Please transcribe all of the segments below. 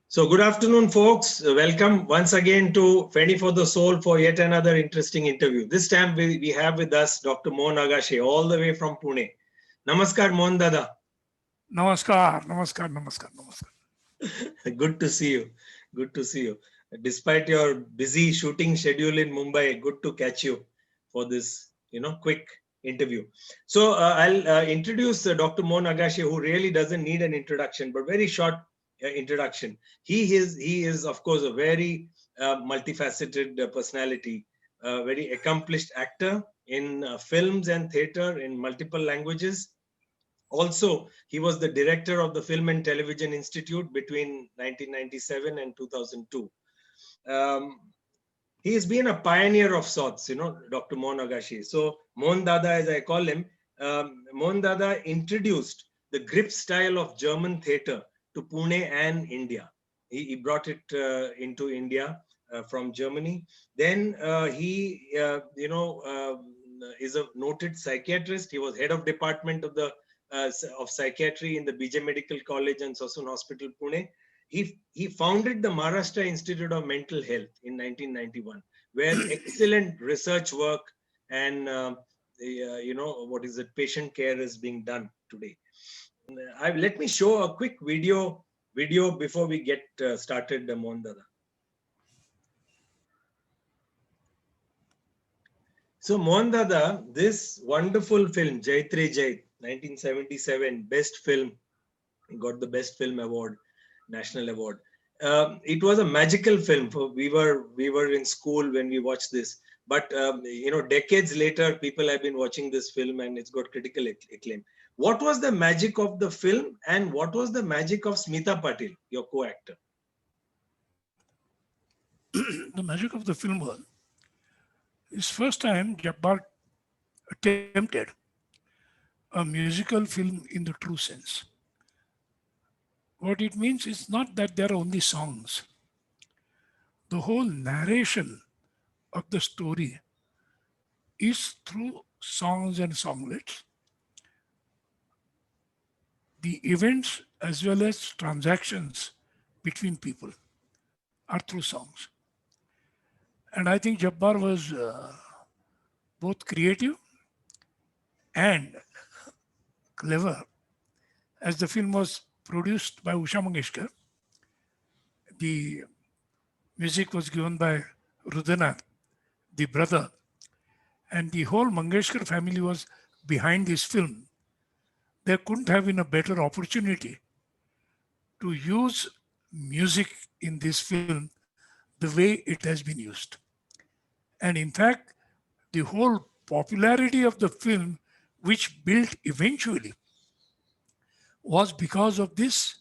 So good afternoon, folks. Welcome once again to Fenny for the Soul for yet another interesting interview. This time we have with us Dr. Mohan Agashe, all the way from Pune. Namaskar, Mohan Dada. Namaskar, namaskar, namaskar, namaskar. Good to see you. Good to see you. Despite your busy shooting schedule in Mumbai, good to catch you for this, quick interview. So I'll introduce Dr. Mohan Agashe, who really doesn't need an introduction, but very short introduction. He is of course a very multifaceted personality, a very accomplished actor in films and theater in multiple languages. Also, he was the director of the Film and Television Institute between 1997 and 2002. Um, he has been a pioneer of sorts, Dr. Mohan Agashe. So Mohan Dada, as I call him, Mohan Dada introduced the grip style of German theater to Pune and India. He brought it into India from Germany. Then he, is a noted psychiatrist. He was head of department of psychiatry in the BJ Medical College and Sasun Hospital, Pune. He founded the Maharashtra Institute of Mental Health in 1991, where excellent research work and patient care is being done today. Let me show a quick video before we get started, Mohan Dada. So Mohan Dada, this wonderful film, Jaitre Jait, 1977, best film, got the best film award, national award. It was a magical film. We were in school when we watched this, but decades later, people have been watching this film and it's got critical acclaim. What was the magic of the film, and what was the magic of Smitha Patil, your co-actor? The magic of the film was, it's first time Jabbar attempted a musical film in the true sense. What it means is not that there are only songs. The whole narration of the story is through songs and songlets. The events as well as transactions between people are through songs. And I think Jabbar was both creative and clever. As the film was produced by Usha Mangeshkar, the music was given by Rudranath, the brother, and the whole Mangeshkar family was behind this film. There couldn't have been a better opportunity to use music in this film the way it has been used. And in fact, the whole popularity of the film, which built eventually, was because of this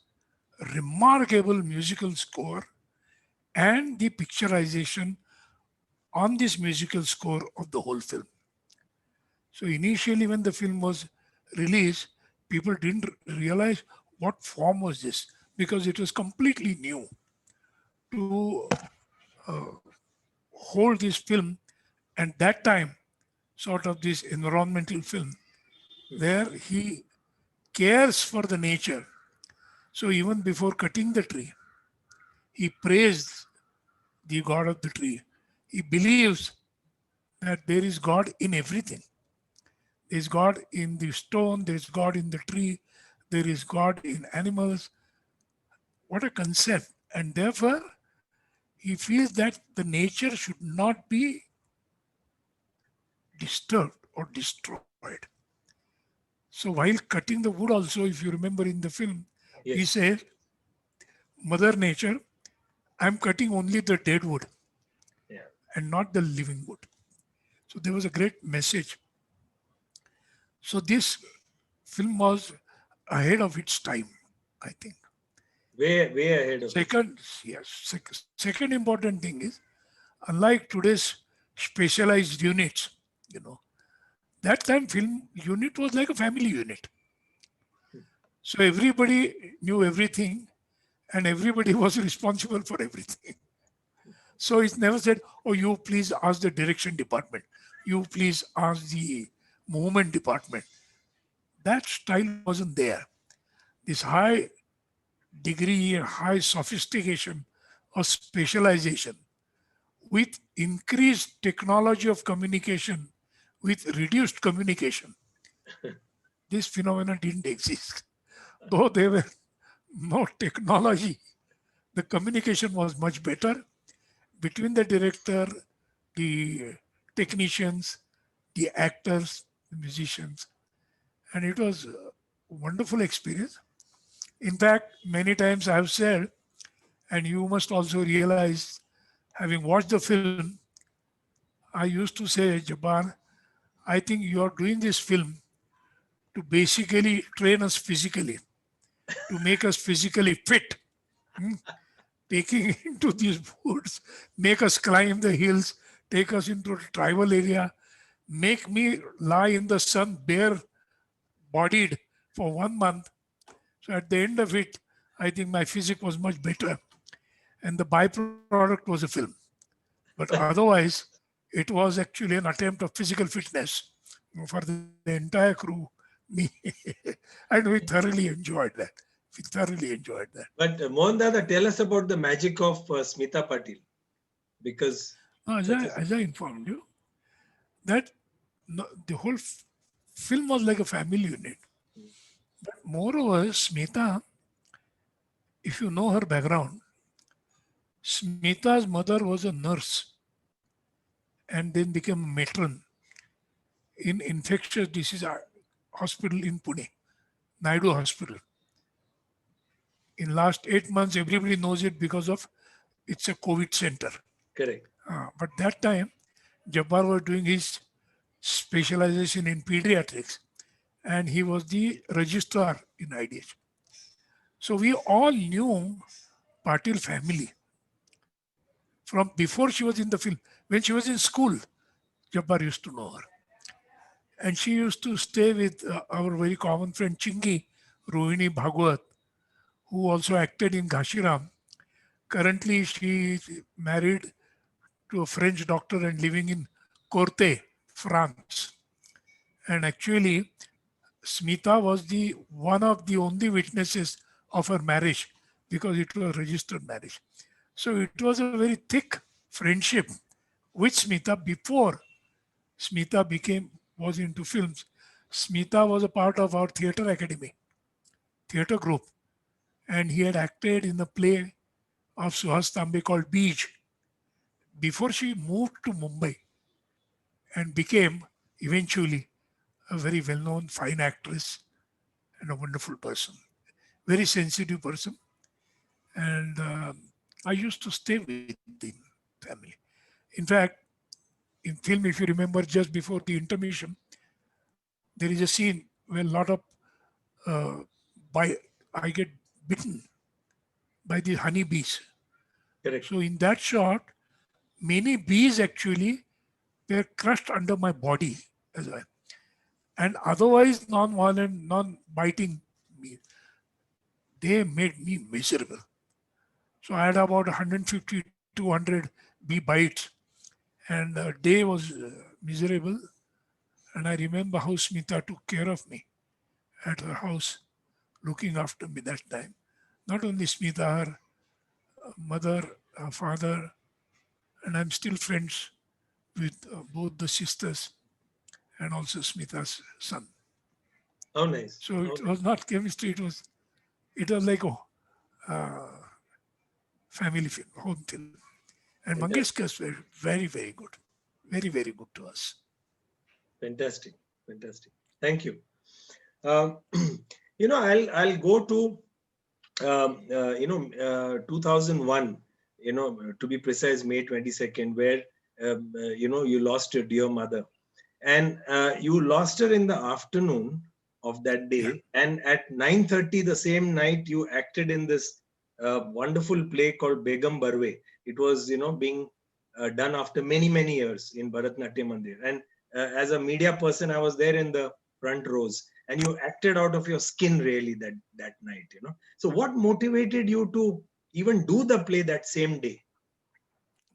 remarkable musical score and the picturization on this musical score of the whole film. So initially when the film was released, people didn't realize what form was this, because it was completely new to hold this film, and that time sort of this environmental film where he cares for the nature. So even before cutting the tree, he praised the God of the tree. He believes that there is God in everything. There is God in the stone, there is God in the tree, there is God in animals. What a concept. And therefore, he feels that the nature should not be disturbed or destroyed. So while cutting the wood also, if you remember in the film, Yes. he says, Mother Nature, I'm cutting only the dead wood and not the living wood. So there was a great message. So this film was ahead of its time, I think. Way ahead of Second, yes. Second important thing is, unlike today's specialized units, that time film unit was like a family unit. So everybody knew everything and everybody was responsible for everything. So it's never said, oh, you please ask the direction department. You please ask the movement department. That style wasn't there. This high degree and high sophistication or specialization with increased technology of communication with reduced communication. This phenomenon didn't exist. Though there were no technology, the communication was much better between the director, the technicians, the actors, the musicians, and it was a wonderful experience. In fact, many times I have said, and you must also realize, having watched the film, I used to say, Jabbar, I think you are doing this film to basically train us physically, to make us physically fit. Hmm? Taking into these woods, make us climb the hills, take us into the tribal area, make me lie in the sun bare bodied for 1 month. So at the end of it, I think my physique was much better. And the byproduct was a film. But otherwise, it was actually an attempt of physical fitness for the entire crew, me. And we thoroughly enjoyed that. We thoroughly enjoyed that. But Mohan Dada, tell us about the magic of Smitha Patil, because Now, such a as I informed you, that the whole film was like a family unit. But moreover, Smita, if you know her background, Smita's mother was a nurse and then became a matron in infectious disease hospital in Pune, Naidu Hospital. In last 8 months, everybody knows it because of it's a COVID center. correct. But that time, Jabbar was doing his specialization in pediatrics, and he was the registrar in IDH. So we all knew Patil family from before she was in the film. When she was in school, Jabbar used to know her. And she used to stay with our very common friend Chingi, Rohini Bhagwat, who also acted in Gashiram. Currently, she is married to a French doctor and living in Corte, France. And actually, Smita was the one of the only witnesses of her marriage because it was a registered marriage. So it was a very thick friendship with Smita before Smita was into films. Smita was a part of our theatre academy, theatre group, and he had acted in a play of Suhas Tambe called Beej before she moved to Mumbai and became eventually a very well-known fine actress and a wonderful person, very sensitive person. And I used to stay with the family. In fact, in film, if you remember, just before the intermission, there is a scene where a lot of uh, by I get bitten by the honeybees. Correct. So in that shot, many bees actually were crushed under my body as well, and otherwise non-violent, non-biting me. They made me miserable. So I had about 150, 200 bee bites, and the day was miserable. And I remember how Smita took care of me at her house, looking after me that time. Not only Smita, her mother, her father, and I'm still friends with both the sisters and also Smita's son. How nice. So How it nice. was not chemistry; it was like a family film, home film. And Fantastic. Mangeshkars were very very good, very very good to us. Fantastic. Fantastic. Thank you. Um, I'll go to 2001. To be precise, May 22nd, where you lost your dear mother, and you lost her in the afternoon of that Yeah, day, and at 9:30 the same night you acted in this wonderful play called Begum Barve. It was being done after many years in Bharatnatyam Mandir, and as a media person I was there in the front rows, and you acted out of your skin really that night. So what motivated you to even do the play that same day?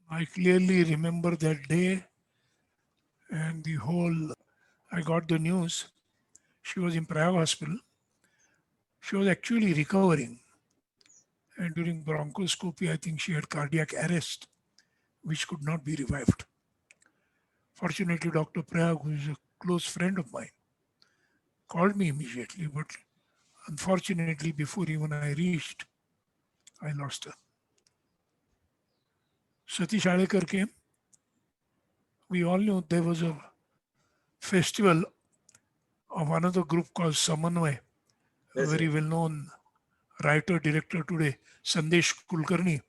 I clearly remember that day and the whole. I got the news. She was in Prague hospital. She was actually recovering. And during bronchoscopy, I think she had cardiac arrest, which could not be revived. Fortunately, Dr. Prayag, who is a close friend of mine, called me immediately, but unfortunately, before even I reached, I lost her. Satish Alekar came. We all knew there was a festival of another group called Samanvay, a That's very right. well known writer, director today, Sandesh Kulkarni,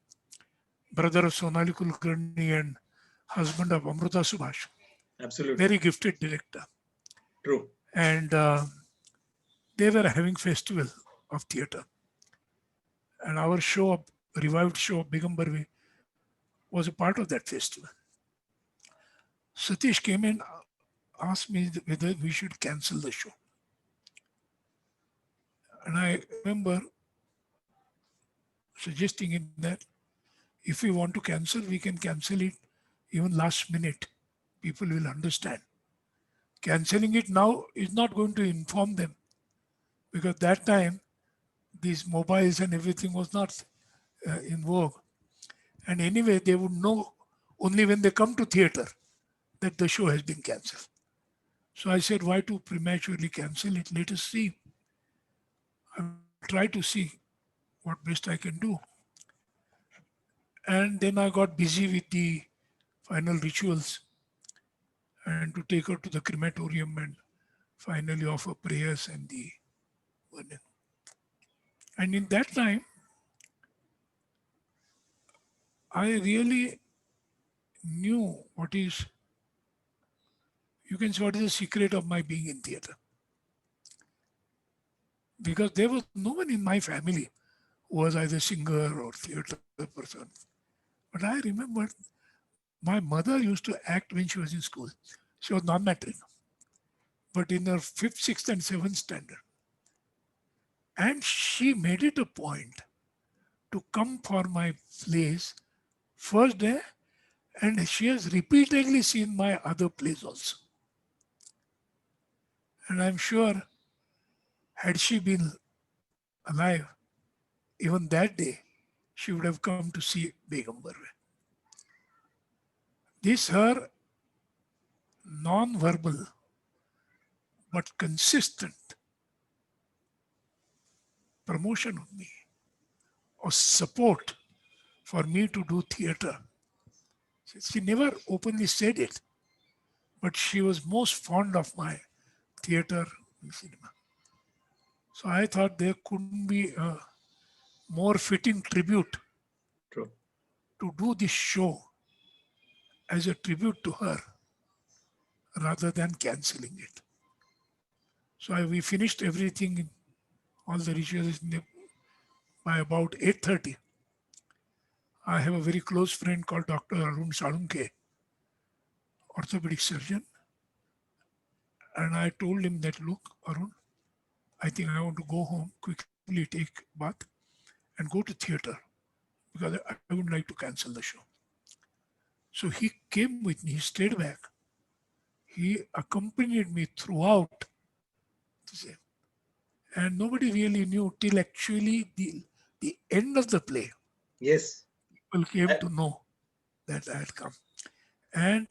brother of Sonali Kulkarni and husband of Amruta Subhash, very Absolutely gifted director. true. And they were having festival of theatre. And our show, revived show of Begambarvi, was a part of that festival. Satish came and asked me whether we should cancel the show. And I remember suggesting him that if we want to cancel, we can cancel it even last minute. People will understand. Canceling it now is not going to inform them because that time these mobiles and everything was not in vogue. And anyway, they would know only when they come to theater that the show has been cancelled. So I said, why to prematurely cancel it? Let us see. I will try to see what best I can do. And then I got busy with the final rituals and to take her to the crematorium and finally offer prayers and the burning. And in that time, I really knew what is, you can say, what is the secret of my being in theatre. Because there was no one in my family who was either singer or theatre person. But I remember my mother used to act when she was in school. She was non-matric, but in her fifth, sixth, and seventh standard. And she made it a point to come for my plays first day, and she has repeatedly seen my other plays also. And I'm sure, had she been alive, even that day, she would have come to see Begum Barve. This her non-verbal but consistent promotion of me or support for me to do theatre. She never openly said it, but she was most fond of my theatre and cinema. So I thought there couldn't be a more fitting tribute True. to do this show as a tribute to her rather than cancelling it. So we finished everything, all the rituals by about 8:30. I have a very close friend called Dr. Arun Salunke, orthopedic surgeon, and I told him that, look, Arun, I think I want to go home, quickly take bath and go to theater because I wouldn't like to cancel the show. So he came with me, he stayed back. He accompanied me throughout the same. And nobody really knew till actually the end of the play. Yes. People came I- to know that I had come. And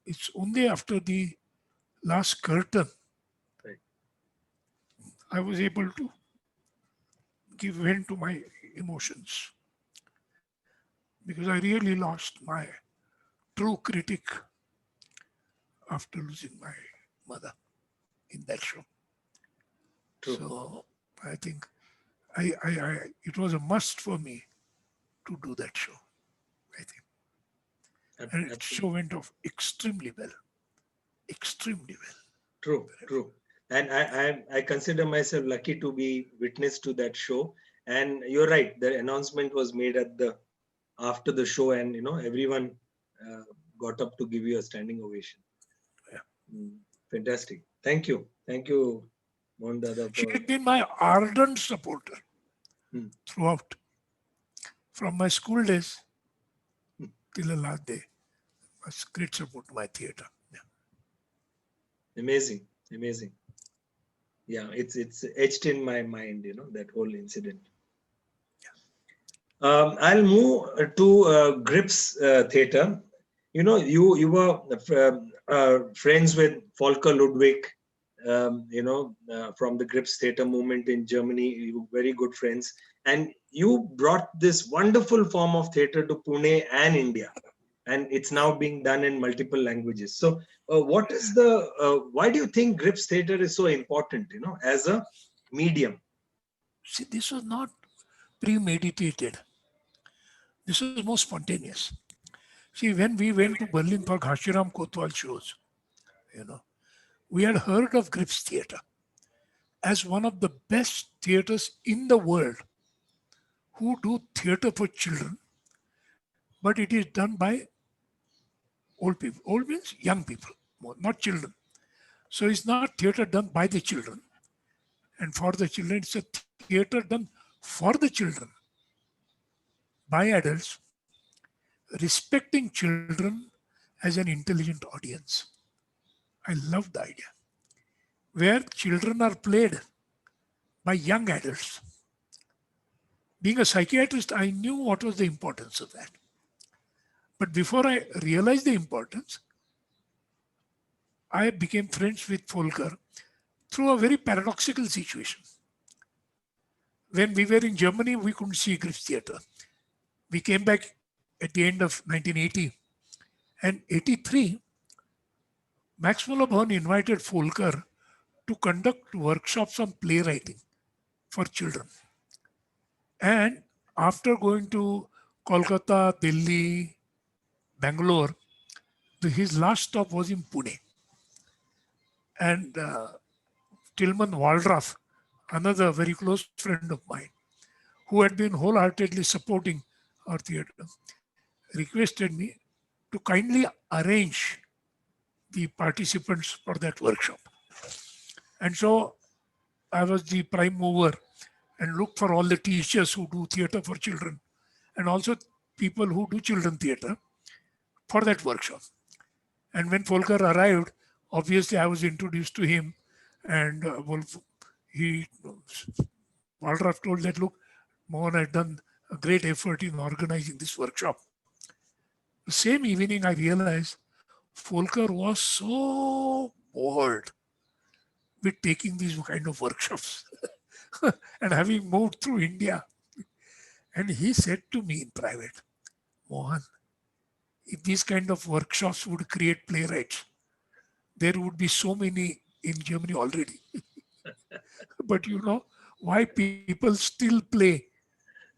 it's only after the last curtain right. I was able to give vent to my emotions because I really lost my true critic after losing my mother in that show. True. So I think it was a must for me to do that show, I think. And the show Absolutely. went off extremely well, extremely well. True. True. And I consider myself lucky to be witness to that show. And you're right. The announcement was made at the after the show, and everyone uh, got up to give you a standing ovation. Yeah. Fantastic. Thank you, Mohan Dada, She for had been my ardent supporter hmm, throughout, from my school days hmm. till the last day. Was great support to my theatre. Yeah. Amazing, amazing. Yeah, it's etched in my mind. That whole incident. I'll move to Grips Theatre. You were friends with Volker Ludwig, from the Grips Theatre movement in Germany. You were very good friends, and you brought this wonderful form of theatre to Pune and India, and it's now being done in multiple languages. So, what is why do you think Grips Theatre is so important? As a medium. See, this was not premeditated. This was more spontaneous. See, when we went to Berlin for Ghashiram Kotwal shows, you know, we had heard of Grips Theatre as one of the best theatres in the world who do theatre for children, but it is done by old people. Old means young people, not children. So it's not theatre done by the children and for the children. It's a theatre done for the children by adults, respecting children as an intelligent audience. I love the idea. Where children are played by young adults. Being a psychiatrist, I knew what was the importance of that. But before I realized the importance, I became friends with Volker through a very paradoxical situation. When we were in Germany, we couldn't see Grips Theatre. We came back at the end of 1980. And 83, Max Muller-Born invited Volker to conduct workshops on playwriting for children. And after going to Kolkata, Delhi, Bangalore, his last stop was in Pune. And Tilman Waldorf, another very close friend of mine, who had been wholeheartedly supporting our theatre, requested me to kindly arrange the participants for that workshop. And so I was the prime mover and looked for all the teachers who do theatre for children and also people who do children theatre for that workshop. And when Volker arrived, obviously I was introduced to him, and Waldorf told that, look, Mohan had done a great effort in organizing this workshop. The same evening I realized Volker was so bored with taking these kind of workshops and having moved through India. And he said to me in private, Mohan, if these kind of workshops would create playwrights, there would be so many in Germany already. But you know why people still play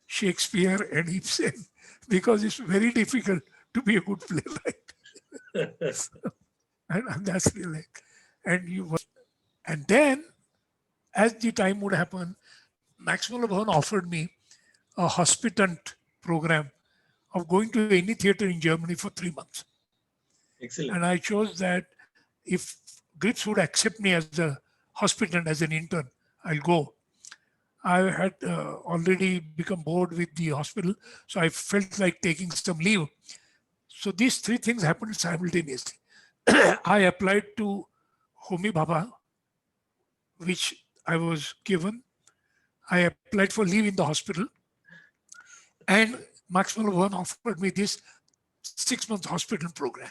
Shakespeare and Ibsen? Because it's very difficult to be a good playwright. and that's really, and then as the time would happen, Max Muller-Born offered me a hospitant program of going to any theater in Germany for 3 months. Excellent. And I chose that if Grips would accept me as a hospitant, as an intern, I'll go. I had already become bored with the hospital, so I felt like taking some leave. So these three things happened simultaneously. I applied to Homi Bhabha, which I was given. I applied for leave in the hospital, and Max Muller-Born offered me this 6-month hospital program.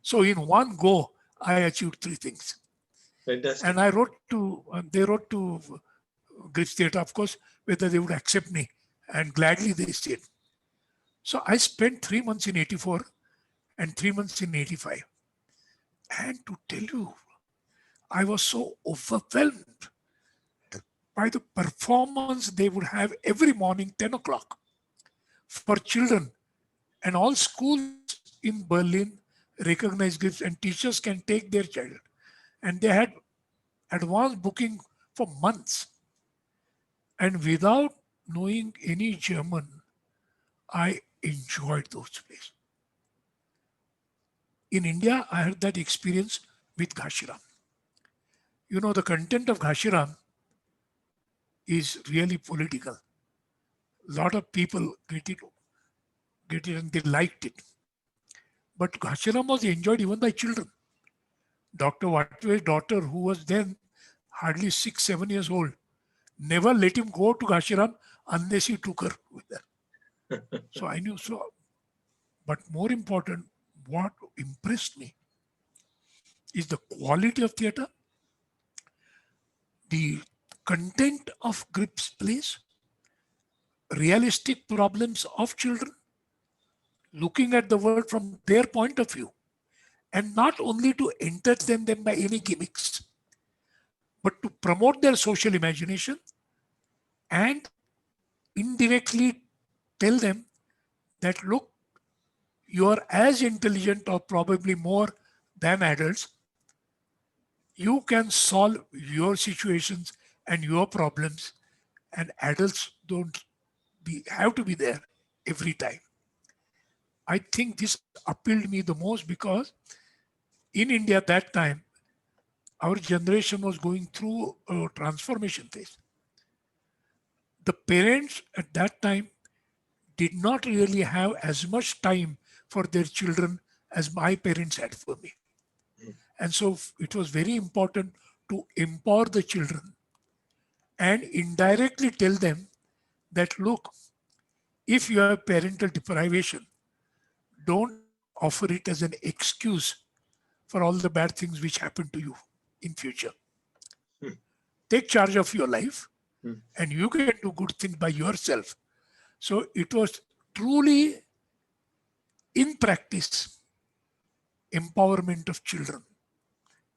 So in one go, I achieved three things. Fantastic. And they wrote to Grips Theatre, of course, whether they would accept me, and gladly they said. So I spent 3 months in 84 and 3 months in 85. And to tell you, I was so overwhelmed by the performance they would have every morning, 10 o'clock, for children. And all schools in Berlin recognize Grips, and teachers can take their child. And they had advanced booking for months. And without knowing any German, I enjoyed those plays. In India, I had that experience with Ghashiram. You know, the content of Ghashiram is really political. A lot of people get it and they liked it. But Ghashiram was enjoyed even by children. Dr. Vatve's daughter, who was then hardly 6-7 years old, never let him go to Ghashiram unless he took her with her. So I knew. So, but more important, what impressed me is the quality of theater, the content of Grip's plays, realistic problems of children, looking at the world from their point of view, and not only to entertain them by any gimmicks, but to promote their social imagination and indirectly tell them that look, you are as intelligent or probably more than adults. You can solve your situations and your problems, and adults don't have to be there every time. I think this appealed me the most because in India at that time, our generation was going through a transformation phase. The parents at that time did not really have as much time for their children as my parents had for me. And so it was very important to empower the children and indirectly tell them that look, if you have parental deprivation, don't offer it as an excuse for all the bad things which happen to you in future. Hmm. Take charge of your life Hmm. and you can do good things by yourself. So it was truly in practice empowerment of children.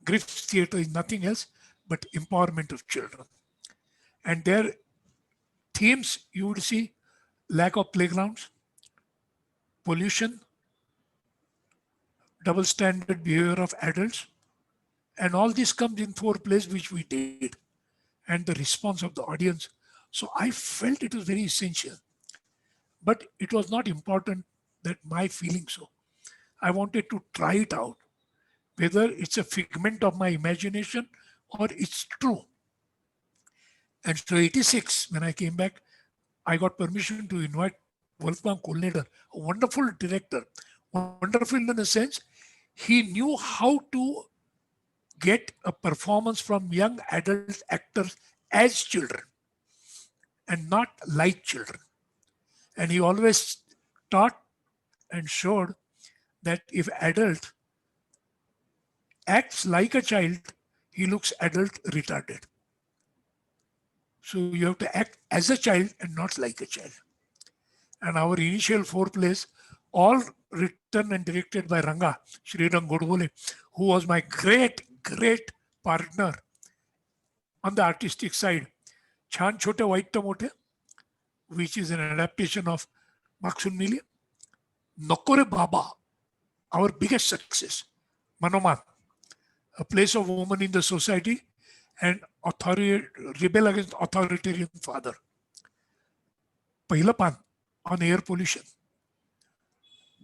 Griff's theater is nothing else but empowerment of children. And their themes you would see lack of playgrounds, pollution, double standard behavior of adults, and all this comes in four plays which we did, and the response of the audience. So I felt it was very essential, but it was not important that my feeling so. I wanted to try it out, whether it's a figment of my imagination or it's true. And so 86, when I came back, I got permission to invite Wolfgang Kohlneder, a wonderful director, wonderful in the sense he knew how to get a performance from young adult actors as children and not like children. And he always taught and showed that if adult acts like a child, he looks adult retarded. So you have to act as a child and not like a child. And our initial four plays, all written and directed by Ranga, Sriram Godbole, who was my great partner on the artistic side. Chan Chote White Tomote, which is an adaptation of Maksun Mili. Nokore Baba, our biggest success. Manoman, a place of woman in the society and rebel against authoritarian father. Pailapan on air pollution.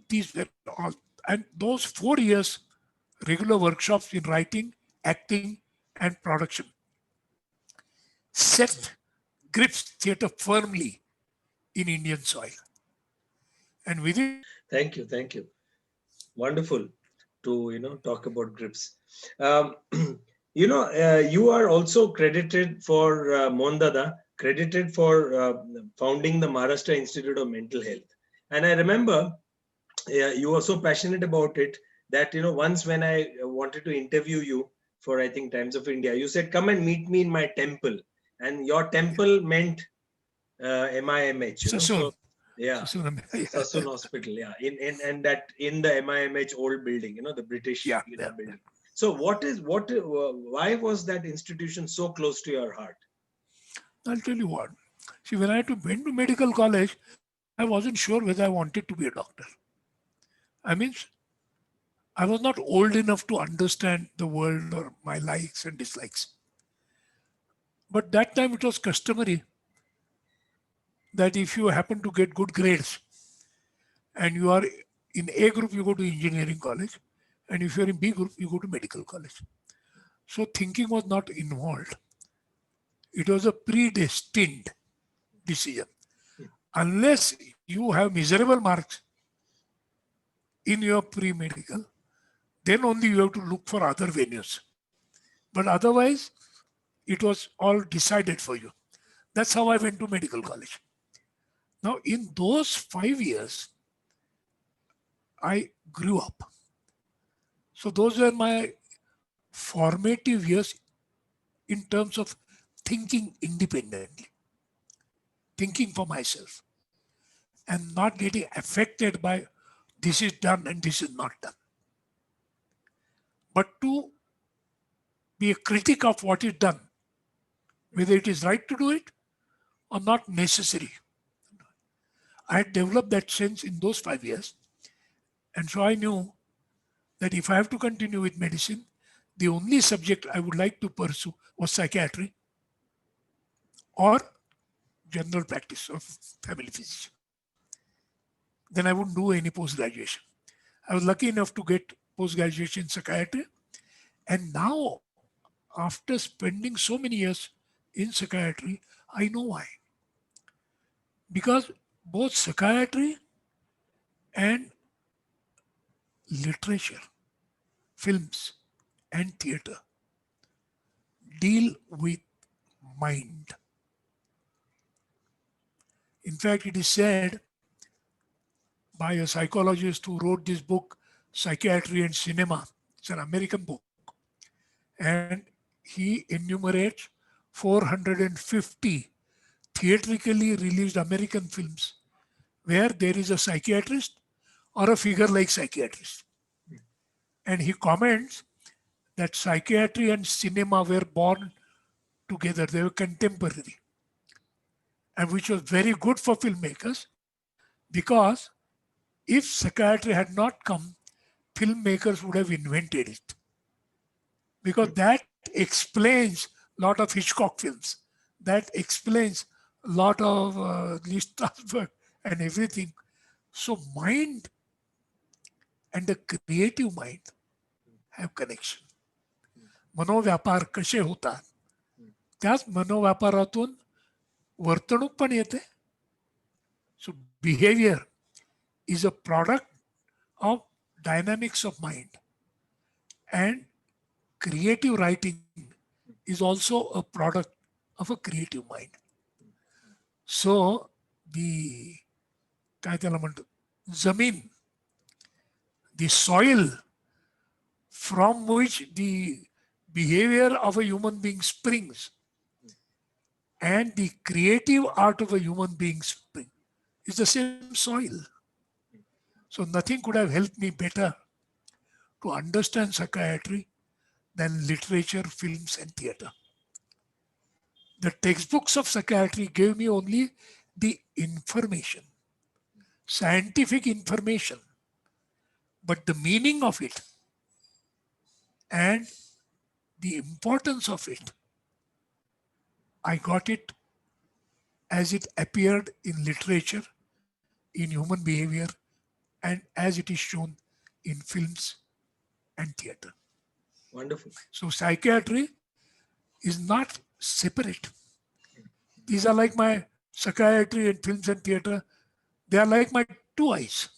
These were all, and those 4 years regular workshops in writing, acting, and production set Grips theatre firmly in Indian soil. And within Thank you. Wonderful to talk about Grips. Um, you are also credited for Mondada, credited for founding the Maharashtra Institute of Mental Health. And I remember you were so passionate about it that once when I wanted to interview you for I think Times of India, you said come and meet me in my temple, and your temple meant MIMH. Sassoon. So yeah, Sassoon Hospital, yeah, in that in the MIMH old building, the British building. So why was that institution so close to your heart? I'll tell you what. See, when I went to medical college, I wasn't sure whether I wanted to be a doctor. I mean, I was not old enough to understand the world or my likes and dislikes. But that time it was customary that if you happen to get good grades and you are in A group, you go to engineering college, and if you're in B group, you go to medical college. So thinking was not involved. It was a predestined decision. Unless you have miserable marks in your pre-medical, then only you have to look for other venues. But otherwise, it was all decided for you. That's how I went to medical college. Now, in those 5 years, I grew up. So those were my formative years in terms of thinking independently, thinking for myself, and not getting affected by this is done and this is not done. But to be a critic of what is done, whether it is right to do it or not necessary. I had developed that sense in those 5 years. And so I knew that if I have to continue with medicine, the only subject I would like to pursue was psychiatry or general practice of family physician. Then I wouldn't do any post graduation. I was lucky enough to get post graduation in psychiatry. And now, after spending so many years in psychiatry, I know why. Because both psychiatry and literature, films, and theater deal with mind. In fact, it is said by a psychologist who wrote this book, Psychiatry and Cinema. It's an American book. And he enumerates 450 theatrically released American films where there is a psychiatrist or a figure like psychiatrist. And he comments that psychiatry and cinema were born together, they were contemporary, and which was very good for filmmakers because if psychiatry had not come, filmmakers would have invented it. Because that explains a lot of Hitchcock films, that explains a lot of Lee Strasberg and everything. So mind and the creative mind have connection. मनोव्यापार कसे होतात, त्याच मनोव्यापारातून वर्तणूक पण येते. So behavior is a product of dynamics of mind, and creative writing is also a product of a creative mind. So the काय त्याला म्हणतो जमीन, the soil from which the behavior of a human being springs and the creative art of a human being spring is the same soil. So nothing could have helped me better to understand psychiatry than literature, films, and theater. The textbooks of psychiatry gave me only the information, scientific information, but the meaning of it and the importance of it, I got it as it appeared in literature, in human behavior, and as it is shown in films and theater. Wonderful. So psychiatry is not separate. These are like my psychiatry and films and theater. They are like my two eyes.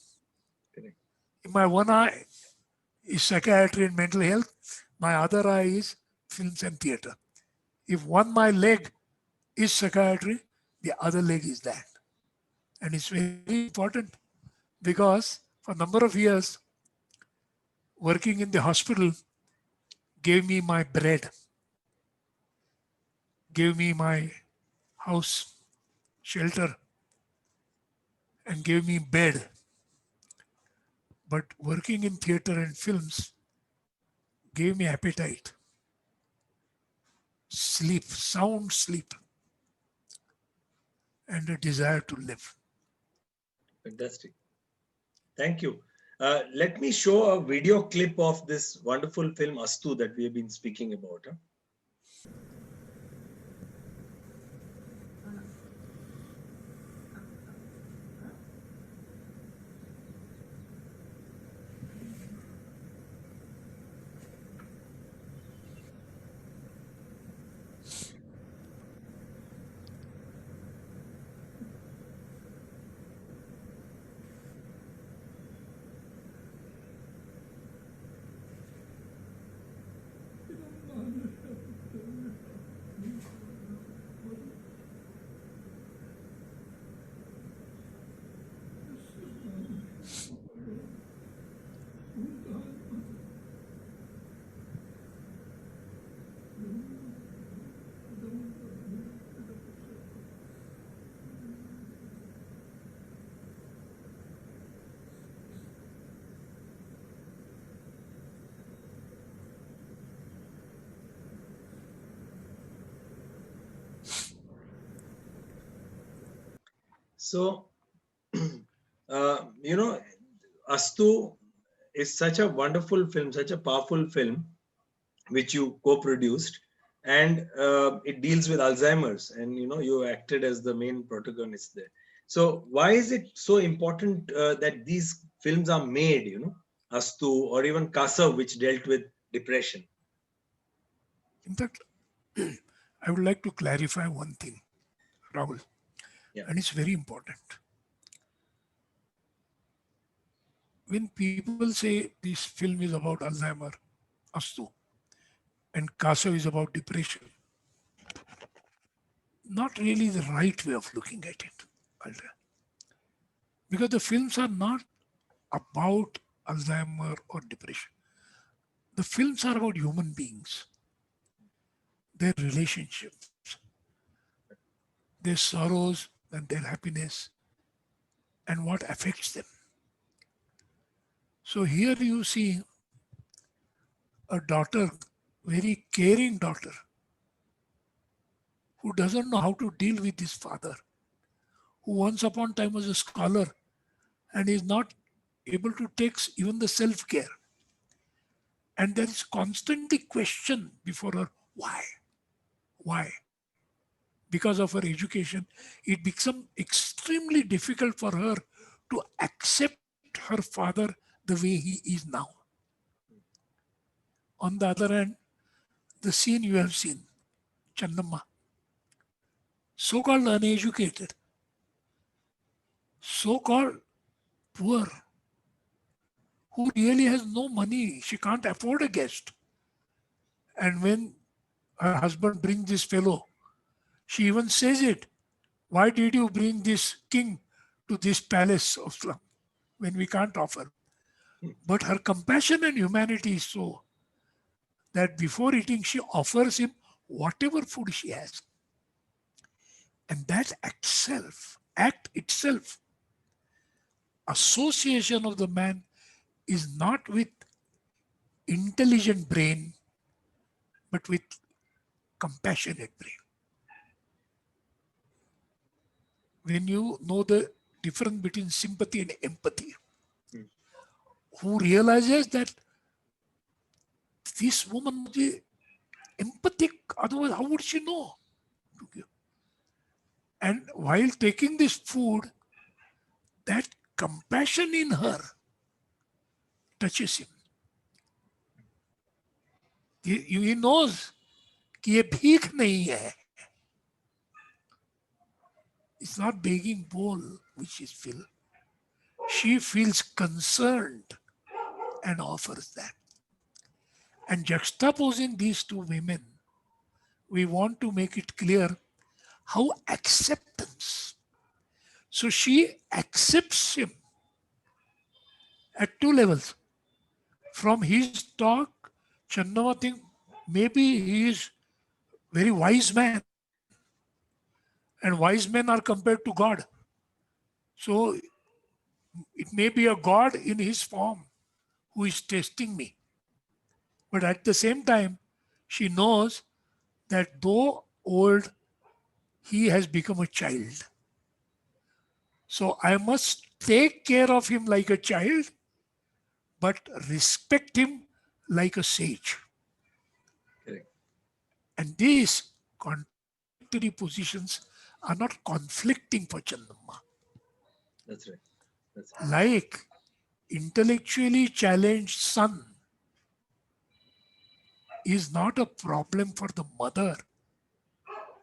Correct. In my one eye is psychiatry and mental health. My other eye is films and theater. If my leg is psychiatry, the other leg is that. And it's very important because for a number of years, working in the hospital gave me my bread, gave me my house, shelter, and gave me bed. But working in theater and films gave me appetite, sleep, sound sleep, and a desire to live. Fantastic. Thank you. Let me show a video clip of this wonderful film Astu that we have been speaking about. So, you know, Astu is such a wonderful film, such a powerful film, which you co-produced, and it deals with Alzheimer's, and you know you acted as the main protagonist there. So why is it so important that these films are made? You know, Astu or even Kasav, which dealt with depression. In fact, I would like to clarify one thing, Rahul, Yeah. and it's very important. When people say this film is about Alzheimer, Astu, and Kasav is about depression, not really the right way of looking at it. Because the films are not about Alzheimer or depression. The films are about human beings, their relationships, their sorrows and their happiness, and what affects them. So here you see a daughter, very caring daughter, who doesn't know how to deal with his father, who once upon a time was a scholar and is not able to take even the self-care. And there is constantly question before her, why? Why? Because of her education, it becomes extremely difficult for her to accept her father the way he is now. On the other hand, the scene you have seen, Channamma, so-called uneducated, so-called poor, who really has no money, she can't afford a guest. And when her husband brings this fellow, she even says it. Why did you bring this king to this palace of slum when we can't offer? But her compassion and humanity is so that before eating, she offers him whatever food she has. And that act itself, association of the man is not with intelligent brain, but with compassionate brain. When you know the difference between sympathy and empathy, Mm. who realizes that this woman must be empathic, otherwise how would she know? And while taking this food, that compassion in her touches him. He knows कि ये भीख नहीं है. It's not begging bowl which is filled. She feels concerned and offers that. And juxtaposing these two women, we want to make it clear how acceptance. So she accepts him at two levels. From his talk, Chandava thinks maybe he is very wise man, and wise men are compared to God. So it may be a God in his form who is testing me. But at the same time, she knows that though old, he has become a child. So I must take care of him like a child, but respect him like a sage. Correct. And these contradictory positions are not conflicting for Chandamma. That's right. That's right. Like intellectually challenged son is not a problem for the mother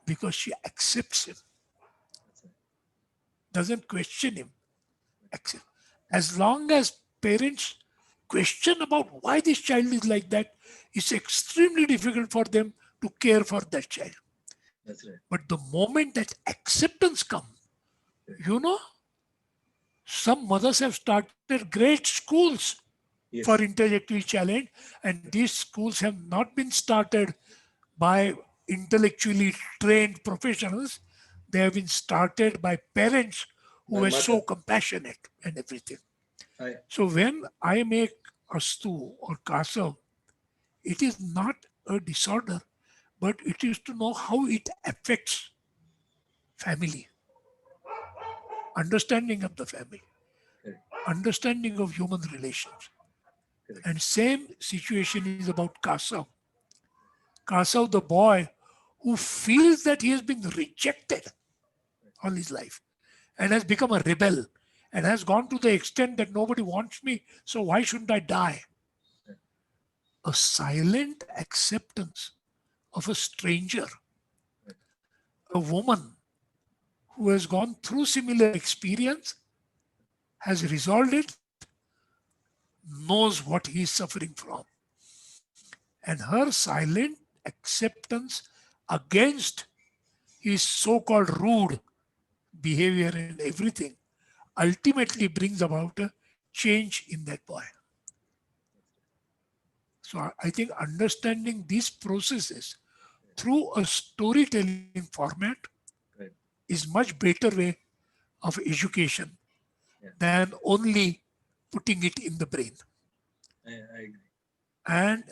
because she accepts him, That's right. doesn't question him. Accept. As long as parents question about why this child is like that, it's extremely difficult for them to care for that child. That's right. But the moment that acceptance comes, you know, some mothers have started great schools for Yes. intellectually challenged, and these schools have not been started by intellectually trained professionals. They have been started by parents who My were so mother. compassionate and everything. I. So when I make Astu or Kasav, it is not a disorder, but it is to know how it affects family. understanding of the family, Correct. understanding of human relations. Correct. And same situation is about Kasav. Kasav, the boy who feels that he has been rejected all his life and has become a rebel and has gone to the extent that nobody wants me, so why shouldn't I die? A silent acceptance of a stranger, a woman who has gone through similar experience, has resolved it, knows what he is suffering from. And her silent acceptance against his so-called rude behavior and everything ultimately brings about a change in that boy. So I think understanding these processes through a storytelling format Right. is much better way of education Yeah. than only putting it in the brain. I agree. And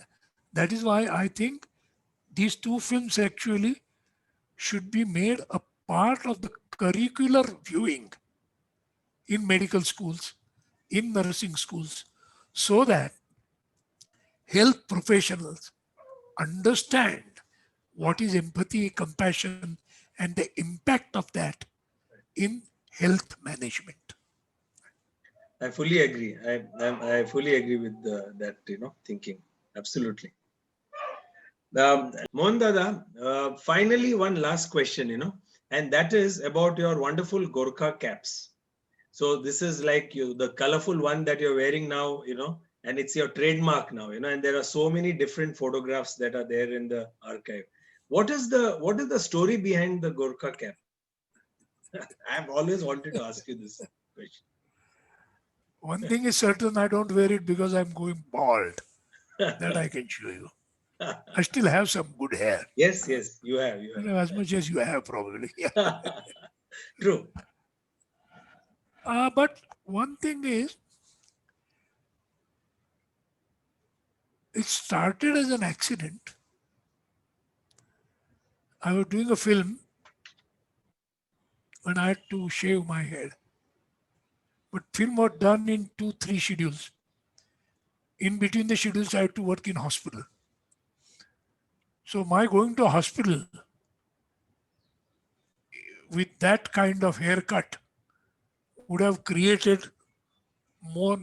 that is why I think these two films actually should be made a part of the curricular viewing in medical schools, in nursing schools, so that health professionals understand what is empathy, compassion, and the impact of that in health management. I fully agree. I fully agree with that, thinking. Absolutely. Mohan Dada, finally, one last question, and that is about your wonderful Gorkha caps. So this is like the colorful one that you're wearing now, and it's your trademark now, and there are so many different photographs that are there in the archive. What is the story behind the Gorkha cap? I've always wanted to ask you this question. One thing is certain, I don't wear it because I'm going bald. That I can show you. I still have some good hair. Yes, you have, As much as you have, probably. Yeah. True. But one thing is, it started as an accident. I was doing a film when I had to shave my head. But film was done in 2-3 schedules. In between the schedules, I had to work in hospital. So my going to hospital with that kind of haircut would have created more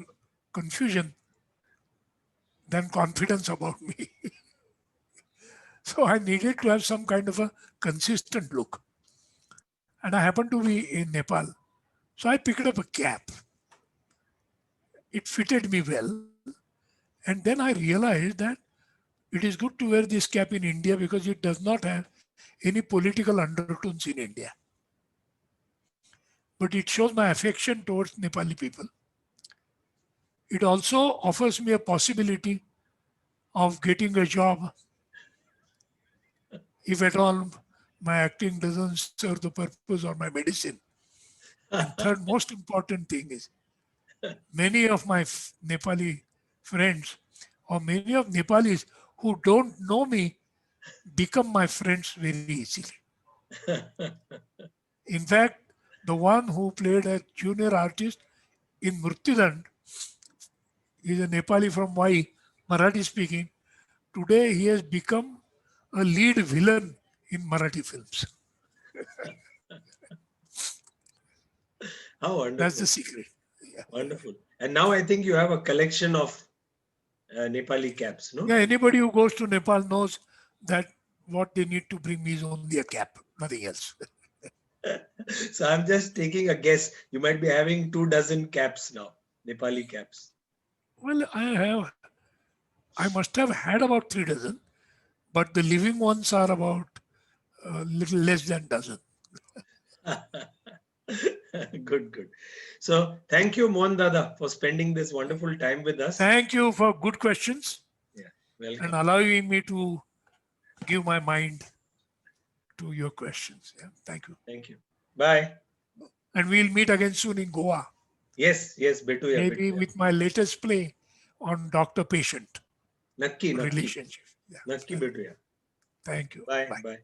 confusion than confidence about me. So I needed to have some kind of a consistent look. And I happened to be in Nepal. So I picked up a cap. It fitted me well. And then I realized that it is good to wear this cap in India because it does not have any political undertones in India. But it shows my affection towards Nepali people. It also offers me a possibility of getting a job if at all my acting doesn't serve the purpose or my medicine. And third most important thing is many of my Nepali friends or many of Nepalis who don't know me become my friends very easily. In fact, the one who played a junior artist in Murtidand is a Nepali from Vai, Marathi speaking. Today he has become a lead villain in Marathi films. How That's the wonderful. secret. Yeah. Wonderful. And now I think you have a collection of Nepali caps, no? Yeah, anybody who goes to Nepal knows that what they need to bring me is only a cap, nothing else. So I'm just taking a guess. You might be having 24 caps now, Nepali caps. Well, I must have had about 3 dozen, but the living ones are about a little less than dozen. Good. So thank you, Mohan Dada, for spending this wonderful time with us. Thank you for good questions Yeah, and welcome. allowing me to give my mind to your questions. Yeah, thank you. Thank you. Bye. And we'll meet again soon in Goa, Yes, Betuya, maybe Betuya. with my latest play on doctor-patient Nakki. relationship. Yeah, Nakki Betuya. thank you. Bye. Bye. Bye.